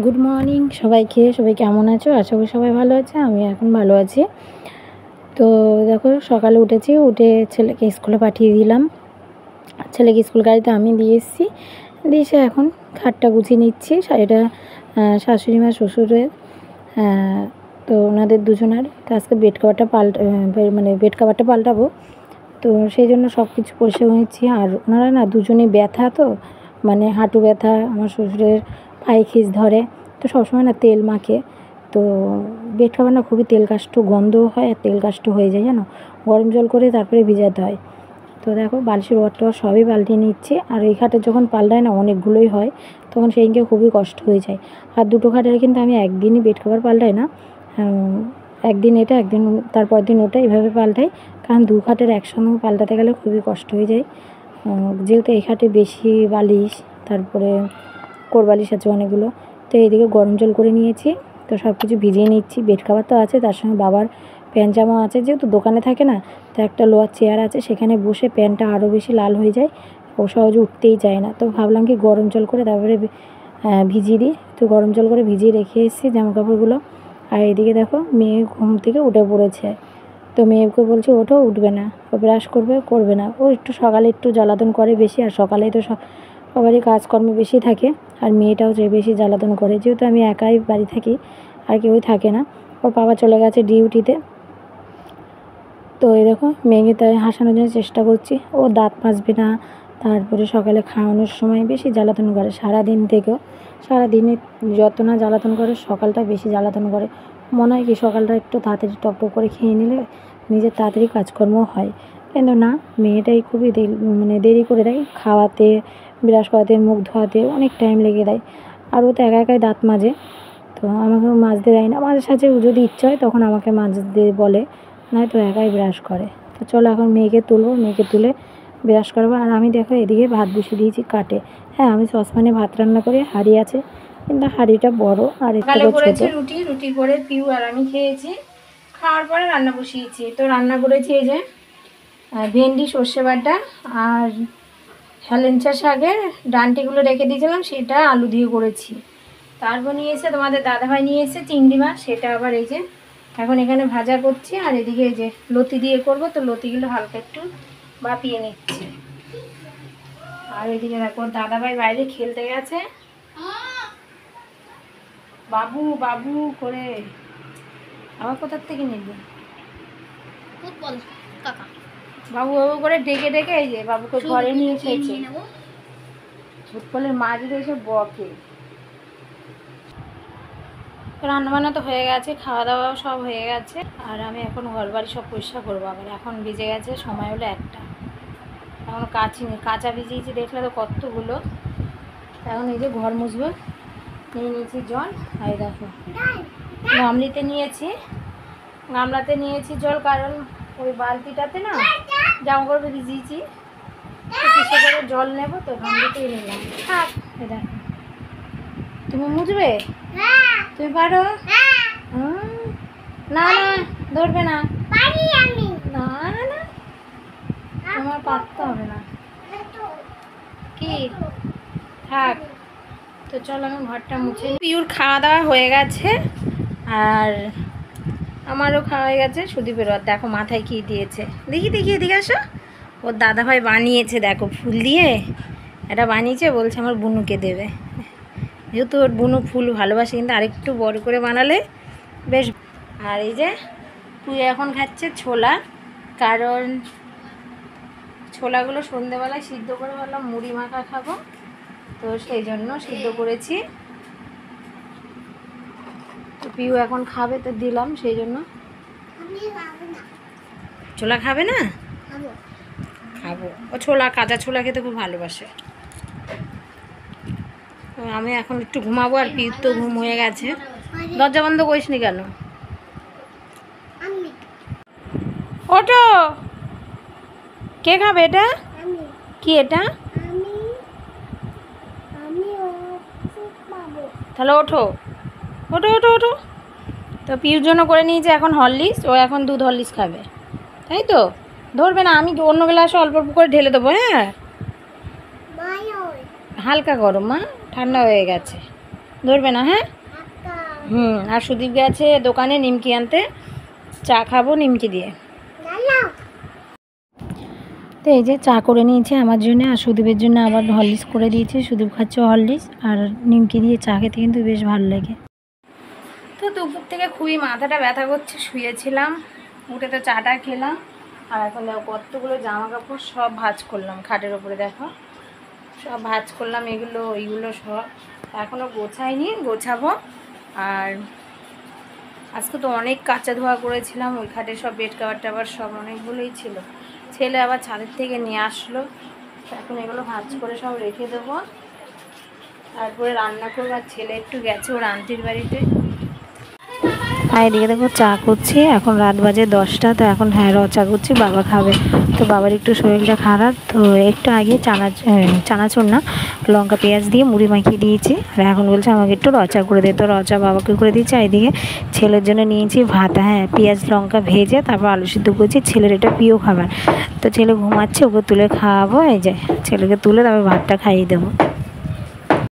Good morning সবাইকে। সবাই কেমন আছো? আশা করি সবাই ভালো আছে। আমি এখন ভালো আছি। তো দেখো, সকালে উঠেছি, উঠে ছেলেকে স্কুলে পাঠিয়ে দিলাম। ছেলেকে স্কুল গাড়িতে আমি দিয়ে এসেছি, দিয়ে এসে এখন খাটটা গুছিয়ে নিচ্ছি। এটা শাশুড়ি মা শ্বশুরের, তো ওনাদের দুজনের। তো আজকে বেড কভারটা বেড কভারটা পাল্টাবো, তো সেই জন্য সব কিছু বসে হয়েছি। আর ওনারা না দুজনেই ব্যথা, তো হাঁটু ব্যথা, আমার শ্বশুরের পায়ে খিঁচ ধরে, তো সবসময় না তেল মাখে। তো বেড কভার না খুবই তেল কাষ্ট, গন্ধও হয় আর তেল কাষ্ট হয়ে যায় জানো। গরম জল করে তারপরে ভিজাতে হয়। তো দেখো, বালিশের ওয়ার টোয়ার সবই পাল্টে নিচ্ছি। আর এই খাটে যখন পাল্টায় না অনেকগুলোই হয়, তখন সেইদিনকে খুবই কষ্ট হয়ে যায়। আর দুটো খাটের কিন্তু আমি একদিনই বেড কভার পাল্টাই না, একদিন এটা একদিন তারপর দিন ওটা, এভাবে পাল্টাই। কারণ দু খাটের একসঙ্গে পাল্টাতে গেলে খুবই কষ্ট হয়ে যায়। যেহেতু এই খাটে বেশি বালিশ, তারপরে কোরবালিশ আছে অনেকগুলো। তো এইদিকে গরম জল করে নিয়েছি, তো সব কিছু ভিজিয়ে নিচ্ছি। বেড কভার তো আছে, তার সঙ্গে বাবার প্যান্ট জামা আছে। যেহেতু দোকানে থাকে না, তো একটা লোহার চেয়ার আছে, সেখানে বসে প্যান্টটা আরও বেশি লাল হয়ে যায়, ও সহজে উঠতেই চায় না। তো ভাবলাম কি গরম জল করে তারপরে ভিজিয়ে দিই। তো গরম জল করে ভিজিয়ে রেখে এসেছি জামা কাপড়গুলো। আর এদিকে দেখো, মেয়ে ঘুম থেকে উঠে পড়েছে। তো মেয়েকে বলছি ওঠো, উঠবে না। ও ব্রাশ করবে না। ও একটু সকালে একটু জ্বালাতন করে বেশি, আর সকালেই তো সবারই কাজকর্ম বেশি থাকে। আর মেয়েটাও যে বেশি জ্বালাতন করে, যেহেতু আমি একাই বাড়ি থাকি, আর কেউই থাকে না। ওর বাবা চলে গেছে ডিউটিতে। তো এই দেখো, মেয়েকে তাই হাসানোর জন্য চেষ্টা করছি। ও দাঁত মাজবে না, তারপরে সকালে খাওয়ানোর সময় বেশি জ্বালাতন করে। সারাদিনে যত না জ্বালাতন করে, সকালটা বেশি জ্বালাতন করে। মনে হয় কি সকালটা একটু তাড়াতাড়ি টপ করে খেয়ে নিলে নিজের তাড়াতাড়ি কাজকর্ম হয়, কিন্তু না, মেয়েটাই খুবই দেরি করে দেয় খাওয়াতে, ব্রাশ করাতে, মুখ ধোয়াতে অনেক টাইম লেগে দেয়। আর ও তো একা একাই দাঁত মাজে, তো আমাকেও মাজতে দেয় না। মাঝে সাঝে যদি ইচ্ছা হয় তখন আমাকে মাজতে বলে, নয়তো একাই ব্রাশ করে। তো চলো এখন মেয়েকে তুলবো, মেয়েকে তুলে ব্রাশ করাবো। আর আমি দেখো এদিকে ভাত বসিয়ে দিয়েছি কাটে। হ্যাঁ, আমি সসপ্যানে ভাত রান্না করি, হাঁড়ি আছে, কিন্তু হাঁড়িটা বড় আর একটু ছোটো। রুটি করে পিউ আর আমি খেয়েছি। খাওয়ার পরে রান্না বসিয়েছি। তো রান্না করেছি এই যে ভেন্ডি সর্ষে বাটা আর হেলেঞ্চা শাকের ডান্টিগুলো রেখে দিয়েছিলাম, সেটা আলু দিয়ে করেছি। তারপর নিয়ে এসে তোমাদের দাদাভাই নিয়ে এসে চিংড়ি মাছ, সেটা আবার এই যে এখন এখানে ভাজা করছি। আর এদিকে এই যে লতি দিয়ে করব, তো লতিগুলো হালকা একটু ভাপিয়ে নিচ্ছি। আর এদিকে দেখো, দাদাভাই বাইরে খেলতে গেছে, বাবু বাবু করে। আবার কোথার থেকে নেবে ফুটবল কাকা, বাবু বাবু করে ডেকে ডেকে এই যে বাবুকে ঘরে নিয়ে এসেছে। ফুটবলের মাঝে এসে বকে। রান্নাবান্না তো হয়ে গেছে, খাওয়া দাওয়াও সব হয়ে গেছে। আর আমি এখন ঘর বাড়ি সব পরিষ্কার করবো। আবার এখন ভিজে গেছে, সময় হলো 1টা। এখন কাঁচা ভিজিয়েছি দেখলে তো কতগুলো। এখন এই যে ঘর মুছবো, নিয়ে নিয়েছি জল। আর দেখো গামলাতে নিয়েছি জল, কারণ ওই বালতিটাতে না জামা কাপড় ভিজিয়েছি, কিসে করে জল নেবো, তো গামলাতেই নিলাম। থাক, দেখো তুমি মুছবে, তুমি পারো? না না, ধরবে না, না না, তোমার পারতে হবে না। কি থাক। তো চলো আমি ঘরটা মুছে নিই। পিউর খাওয়া দাওয়া হয়ে গেছে, আর আমারও খাওয়া হয়ে গেছে। সুদীপের ওর দেখো মাথায় কি দিয়েছে, দেখি এদিকে আসো। ওর দাদাভাই বানিয়েছে, দেখো ফুল দিয়ে এটা বানিয়েছে, বলছে আমার বুনুকে দেবে। যেহেতু ওর বুনু ফুল ভালোবাসে, কিন্তু আরেকটু বড় করে বানালে বেশ। আর এই যে তুই এখন খাচ্ছে ছোলা, কারণ ছোলাগুলো সন্ধেবেলায় সিদ্ধ করে বললাম মুড়ি মাখা খাবো, তো সেই জন্য সিদ্ধ করেছি। তো পিউ এখন খাবে, তো দিলাম সেই জন্য। ছোলা খাবে না? খাবো। ও কাঁচা ছোলা খেতে খুব ভালোবাসে। আমি এখন একটু ঘুমাবো, আর পিউ তো ঘুম হয়ে গেছে। দরজা বন্ধ করিস নি কেন? ওঠো, কে খাবে এটা? কি এটা? তাহলে ওঠো ওঠো ওঠো ওঠো। তো পিউর জন্য করে নিয়েছে এখন হরলিক্স, ও এখন দুধ হরলিক্স খাবে, তাই তো? ধরবে না, আমি অন্য গ্লাসে অল্প অল্প করে ঢেলে দেবো। হ্যাঁ, হালকা গরম, মা ঠান্ডা হয়ে গেছে। ধরবে না, হ্যাঁ। আর সুদীপ গেছে দোকানে নিমকি আনতে, চা খাবো নিমকি দিয়ে। তো এই যে চা করে নিয়েছি আমার জন্য, আর সুদীপের জন্য আবার হরলিক্স করে দিয়েছি। সুদীপ খাচ্ছে হরলিক্স, আর নিমকি দিয়ে চা খেতে কিন্তু বেশ ভালো লাগে। তো দুপুর থেকে খুবই মাথাটা ব্যথা করছে, শুয়েছিলাম, উঠে তো চাটা খেলাম। আর এখন দেখো কতগুলো জামা কাপড় সব ভাঁজ করলাম খাটের ওপরে, দেখো সব ভাঁজ করলাম, এগুলো ওইগুলো সব এখনও গোছাইনি, গোছাবো। আর আজকে তো অনেক কাচা ধোয়া করেছিলাম, ওই খাটে সব বেড কাভার টাভার সব অনেকগুলোই ছিল। ছেলে আবার ছাদের থেকে নিয়ে আসলো, এখন এগুলো ভাঁজ করে সব রেখে দেবো। তারপরে রান্না করবো। আর ছেলে একটু গেছে ওর আন্টির বাড়িতে। আর এদিকে দেখো চা করছি, এখন রাত বাজে 10টা। তো এখন হ্যাঁ চা করছি, বাবা খাবে। তো বাবার একটু শরীরটা খারাপ, তো একটু আগে চানাচুর না লঙ্কা পেঁয়াজ দিয়ে মুড়ি মাখিয়ে দিয়েছি। আর এখন বলছে আমাকে একটু রচা করে দে, তো রচা বাবাকে করে দিয়েছি। আর এদিকে ছেলের জন্য নিয়েছি ভাত, হ্যাঁ পেঁয়াজ লঙ্কা ভেজে তারপর আলু সিদ্ধ করছি। ছেলের এটা প্রিয় খাবার। তো ছেলে ঘুমাচ্ছে, ওকে তুলে খাওয়াবো। এই যে ছেলেকে তুলে তারপর ভাতটা খাইয়ে দেবো।